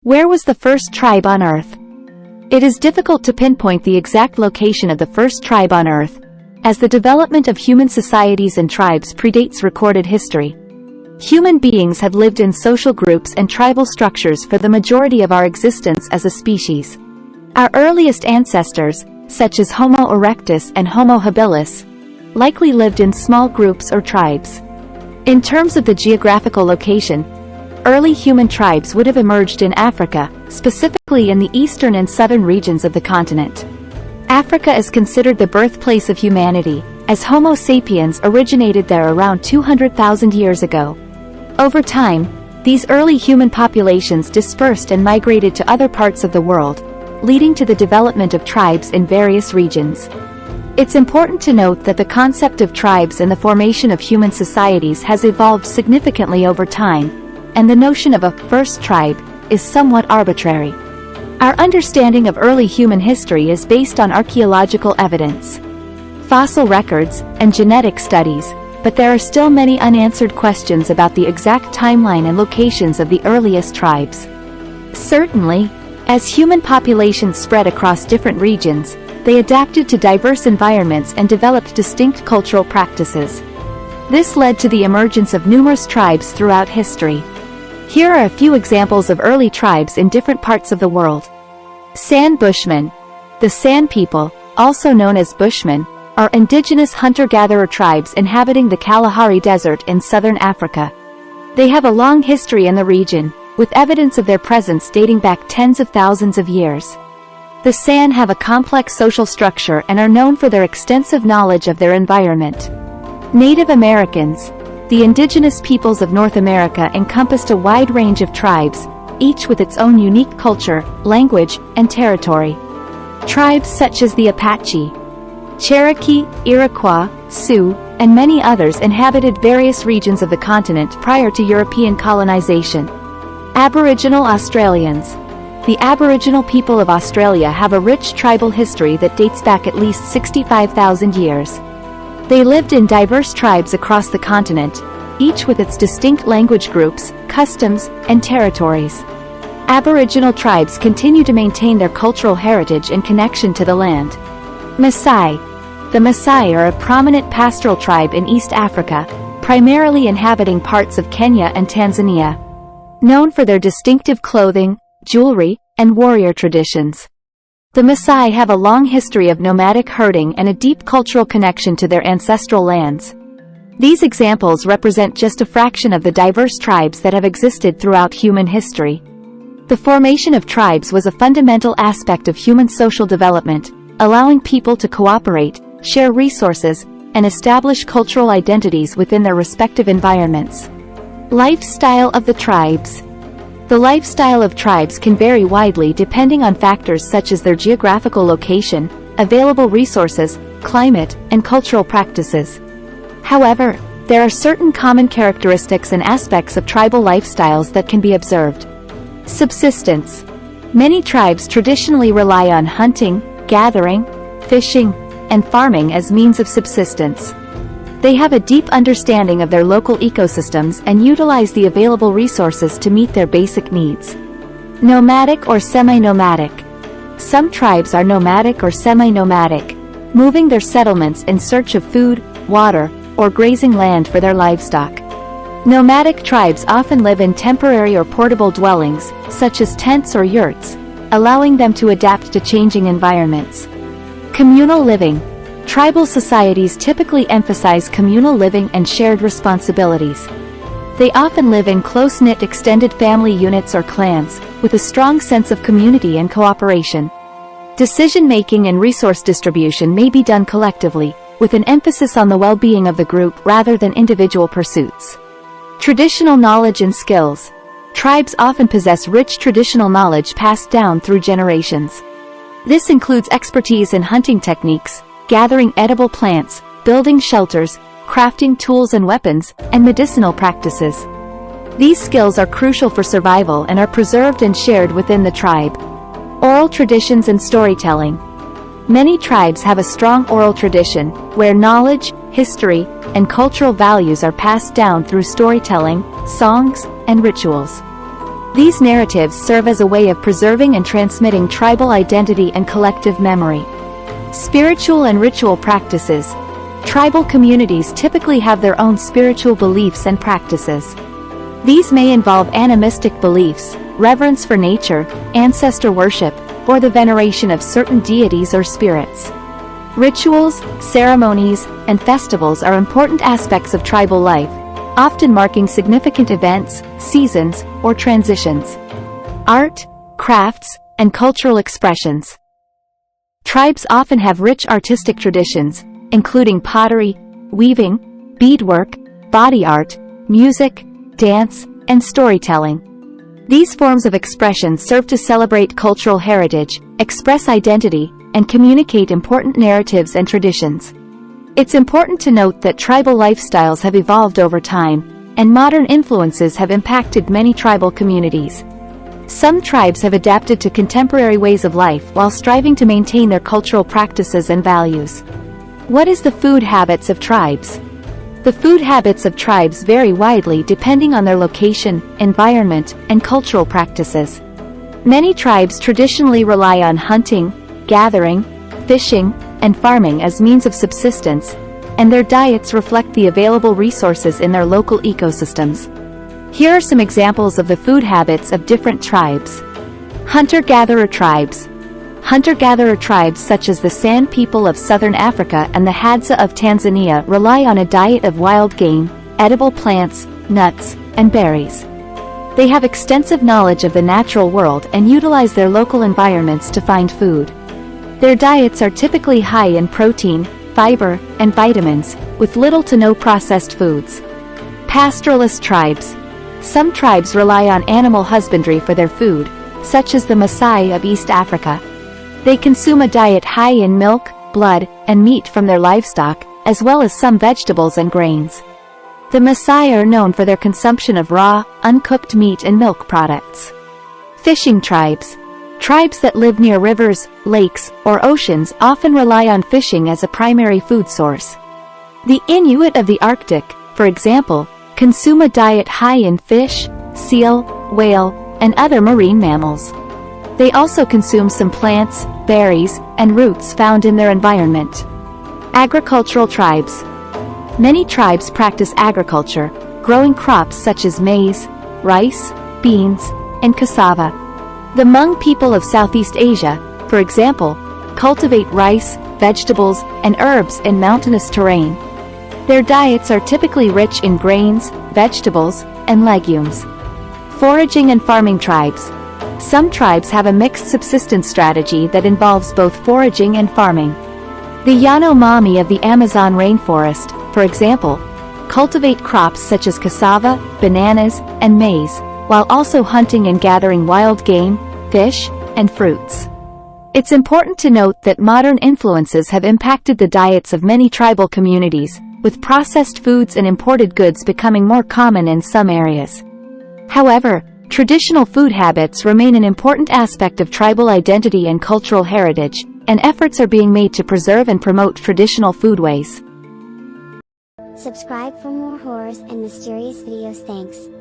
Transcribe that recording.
Where was the first tribe on Earth? It is difficult to pinpoint the exact location of the first tribe on Earth, as the development of human societies and tribes predates recorded history. Human beings have lived in social groups and tribal structures for the majority of our existence as a species. Our earliest ancestors, such as Homo erectus and Homo habilis, likely lived in small groups or tribes. In terms of the geographical location, early human tribes would have emerged in Africa, specifically in the eastern and southern regions of the continent. Africa is considered the birthplace of humanity, as Homo sapiens originated there around 200,000 years ago. Over time, these early human populations dispersed and migrated to other parts of the world, leading to the development of tribes in various regions. It's important to note that the concept of tribes and the formation of human societies has evolved significantly over time, and the notion of a first tribe is somewhat arbitrary. Our understanding of early human history is based on archaeological evidence, fossil records, and genetic studies, but there are still many unanswered questions about the exact timeline and locations of the earliest tribes. Certainly, as human populations spread across different regions, they adapted to diverse environments and developed distinct cultural practices. This led to the emergence of numerous tribes throughout history. Here are a few examples of early tribes in different parts of the world. San Bushmen. The San people, also known as Bushmen, are indigenous hunter-gatherer tribes inhabiting the Kalahari Desert in southern Africa. They have a long history in the region, with evidence of their presence dating back tens of thousands of years. The San have a complex social structure and are known for their extensive knowledge of their environment. Native Americans. The indigenous peoples of North America encompassed a wide range of tribes, each with its own unique culture, language, and territory. Tribes such as the Apache, Cherokee, Iroquois, Sioux, and many others inhabited various regions of the continent prior to European colonization. Aboriginal Australians. The Aboriginal people of Australia have a rich tribal history that dates back at least 65,000 years. They lived in diverse tribes across the continent, each with its distinct language groups, customs, and territories. Aboriginal tribes continue to maintain their cultural heritage and connection to the land. Maasai. The Maasai are a prominent pastoral tribe in East Africa, primarily inhabiting parts of Kenya and Tanzania. Known for their distinctive clothing, jewelry, and warrior traditions. The Maasai have a long history of nomadic herding and a deep cultural connection to their ancestral lands. These examples represent just a fraction of the diverse tribes that have existed throughout human history. The formation of tribes was a fundamental aspect of human social development, allowing people to cooperate, share resources, and establish cultural identities within their respective environments. Lifestyle of the tribes. The lifestyle of tribes can vary widely depending on factors such as their geographical location, available resources, climate, and cultural practices. However, there are certain common characteristics and aspects of tribal lifestyles that can be observed. Subsistence. Many tribes traditionally rely on hunting, gathering, fishing, and farming as means of subsistence. They have a deep understanding of their local ecosystems and utilize the available resources to meet their basic needs. Nomadic or semi-nomadic. Some tribes are nomadic or semi-nomadic, moving their settlements in search of food, water, or grazing land for their livestock. Nomadic tribes often live in temporary or portable dwellings, such as tents or yurts, allowing them to adapt to changing environments. Communal living. Tribal societies typically emphasize communal living and shared responsibilities. They often live in close-knit extended family units or clans, with a strong sense of community and cooperation. Decision-making and resource distribution may be done collectively, with an emphasis on the well-being of the group rather than individual pursuits. Traditional knowledge and skills. Tribes often possess rich traditional knowledge passed down through generations. This includes expertise in hunting techniques, gathering edible plants, building shelters, crafting tools and weapons, and medicinal practices. These skills are crucial for survival and are preserved and shared within the tribe. Oral traditions and storytelling. Many tribes have a strong oral tradition, where knowledge, history, and cultural values are passed down through storytelling, songs, and rituals. These narratives serve as a way of preserving and transmitting tribal identity and collective memory. Spiritual and ritual practices. Tribal communities typically have their own spiritual beliefs and practices. These may involve animistic beliefs, reverence for nature, ancestor worship, or the veneration of certain deities or spirits. Rituals, ceremonies, and festivals are important aspects of tribal life, often marking significant events, seasons, or transitions. Art, crafts, and cultural expressions. Tribes often have rich artistic traditions, including pottery, weaving, beadwork, body art, music, dance, and storytelling. These forms of expression serve to celebrate cultural heritage, express identity, and communicate important narratives and traditions. It's important to note that tribal lifestyles have evolved over time, and modern influences have impacted many tribal communities. Some tribes have adapted to contemporary ways of life while striving to maintain their cultural practices and values. What is the food habits of tribes? The food habits of tribes vary widely depending on their location, environment, and cultural practices. Many tribes traditionally rely on hunting, gathering, fishing, and farming as means of subsistence, and their diets reflect the available resources in their local ecosystems. Here are some examples of the food habits of different tribes. Hunter-gatherer tribes. Hunter-gatherer tribes such as the San people of southern Africa and the Hadza of Tanzania rely on a diet of wild game, edible plants, nuts, and berries. They have extensive knowledge of the natural world and utilize their local environments to find food. Their diets are typically high in protein, fiber, and vitamins, with little to no processed foods. Pastoralist tribes. Some tribes rely on animal husbandry for their food, such as the Maasai of East Africa. They consume a diet high in milk, blood, and meat from their livestock, as well as some vegetables and grains. The Maasai are known for their consumption of raw, uncooked meat and milk products. Fishing tribes. Tribes that live near rivers, lakes, or oceans often rely on fishing as a primary food source. The Inuit of the Arctic, for example, consume a diet high in fish, seal, whale, and other marine mammals. They also consume some plants, berries, and roots found in their environment. Agricultural tribes. Many tribes practice agriculture, growing crops such as maize, rice, beans, and cassava. The Hmong people of Southeast Asia, for example, cultivate rice, vegetables, and herbs in mountainous terrain. Their diets are typically rich in grains, vegetables, and legumes. Foraging and farming tribes. Some tribes have a mixed subsistence strategy that involves both foraging and farming. The Yanomami of the Amazon rainforest, for example, cultivate crops such as cassava, bananas, and maize, while also hunting and gathering wild game, fish, and fruits. It's important to note that modern influences have impacted the diets of many tribal communities, with processed foods and imported goods becoming more common in some areas. However, traditional food habits remain an important aspect of tribal identity and cultural heritage, and efforts are being made to preserve and promote traditional foodways. Subscribe for more horrors and mysterious videos. Thanks.